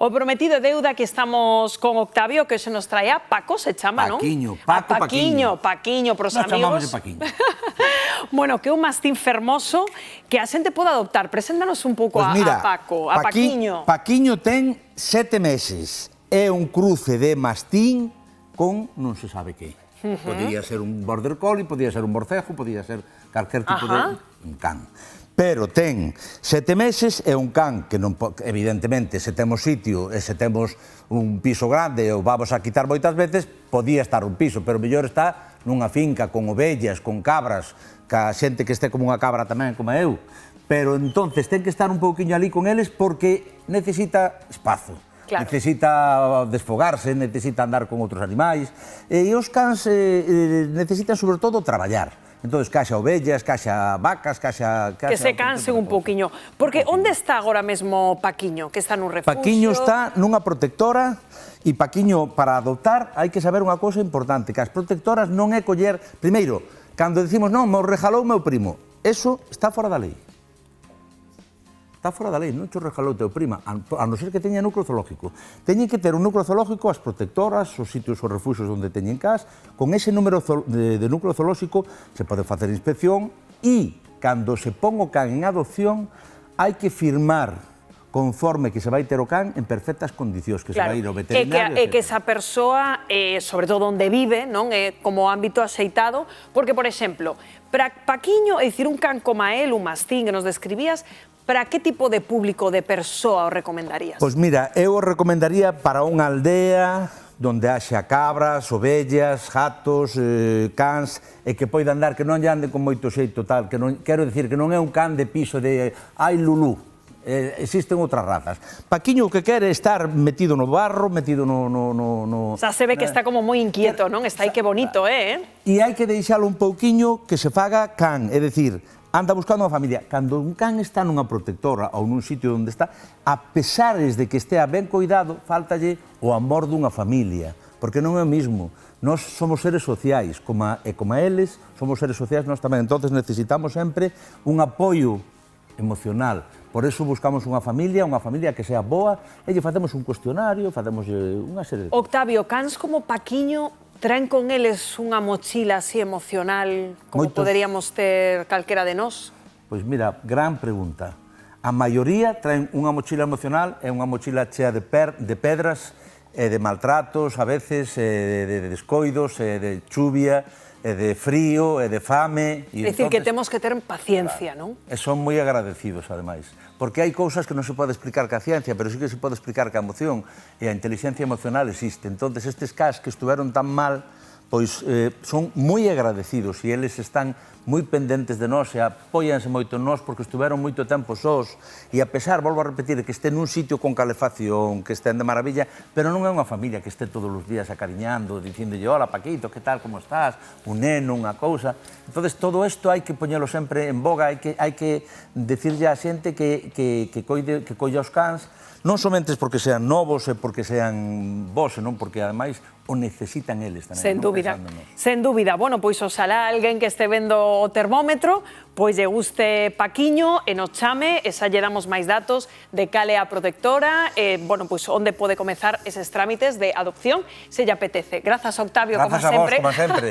O prometido é deuda, que estamos con Octavio, que se nos trae a Paco, se chama, non? Paquiño, Paco Paquiño. Paquiño, pros amigos. Nos chamamos de Paquiño. Bueno, que é un mastín fermoso que a xente pode adoptar. Preséntanos un pouco a Paco, a Paquiño. Paquiño ten 7 meses. É un cruce de mastín con non se sabe que. Podría ser un border collie, podría ser un borcejo, podría ser calquer tipo de un can. Pero ten 7 meses, é un can que, non, evidentemente, se temos sitio e se temos un piso grande ou vamos a quitar moitas veces, podía estar un piso, pero mellor está nunha finca con ovellas, con cabras, ca xente que este como unha cabra tamén, como eu. Pero entonces ten que estar un pouquiño ali con eles porque necesita espazo. Claro. Necesita desfogarse, necesita andar con outros animais, e os cans necesitan, sobre todo, traballar. Entón, caxa ovellas, caxa vacas, caxa... Que se cansen un pouquiño. Porque onde está agora mesmo Paquiño? Que está nun refugio? Paquiño está nunha protectora, e Paquiño, para adoptar, hai que saber unha cousa importante, que as protectoras non é coller... Primeiro, cando decimos, non, me regalou meu primo, eso está fora da lei. Está fora da lei, non te regalou teu prima, a non ser que teña núcleo zoológico. Teñen que ter un núcleo zoológico, as protectoras, os sitios, os refugios onde teñen cas, con ese número de núcleo zoológico se pode facer inspección e, cando se pon o can en adopción, hai que firmar conforme que se vai ter o can en perfectas condicións, que se vai ir ao veterinario. E que esa persoa, sobre todo onde vive, non é como ámbito axeitado, porque, por exemplo, para Paquiño, é dicir, un can como a él, un mastín que nos describías, para que tipo de público, de persoa o recomendarías? Pois mira, eu o recomendaría para unha aldea donde haxa cabras, ovellas, gatos, cans, e que poida andar, que non lle anden con moito xeito tal, que non, quero dicir, que non é un can de piso de ai lulú, existen outras razas. Paquiño o que quere é estar metido no barro, metido no... Xa se ve que está como moi inquieto, non? Está aí que bonito, E hai que deixalo un pouquiño que se faga can, é dicir, anda buscando unha familia. Cando un can está nunha protectora ou nun sitio onde está, a pesares de que estea ben cuidado, faltalle o amor dunha familia, porque non é o mismo. Nós somos seres sociais, como a eles, somos seres sociais nós tamén. Entonces necesitamos sempre un apoio emocional. Por eso buscamos unha familia que sea boa, e lle facemos un cuestionario, facemos unha serie de... Octavio, cans como Paquiño traen con eles unha mochila así emocional como poderíamos ter calquera de nós? Pois mira, gran pregunta. A maioría traen unha mochila emocional, é unha mochila chea de pedras, e de maltratos, a veces, de descoidos, de chuvia, de frío, de fame... É dicir, que temos que ter paciencia, non? E son moi agradecidos, ademais. Porque hai cousas que non se pode explicar ca ciencia, pero sí que se pode explicar ca emoción, e a inteligencia emocional existe. Entón, estes cas que estuveron tan mal, pois son moi agradecidos, e eles están moi pendentes de nós, e apóianse moito en nós, porque estuveron moito tempo sós, e a pesar, volvo a repetir, que estén nun sitio con calefacción, que estén de maravilla, pero non é unha familia que este todos os días acariñando, dicíndolle, hola Paquito, que tal, como estás, un neno, unha cousa. Entón, todo isto hai que poñelo sempre en boga, hai que decirlle á xente que colla os cans, non somente porque sean novos e porque sean vos, senón porque, ademais, o necesitan eles tamén. Sen dúbida, sen dúbida. Bueno, pois oxalá alguén que este vendo o termómetro, pois lle guste Paquiño e nos chame, e xa lle damos máis datos de cal é a protectora, bueno, pois onde pode comezar eses trámites de adopción, se lle apetece. Grazas, Octavio, como sempre. Grazas a vos, como sempre.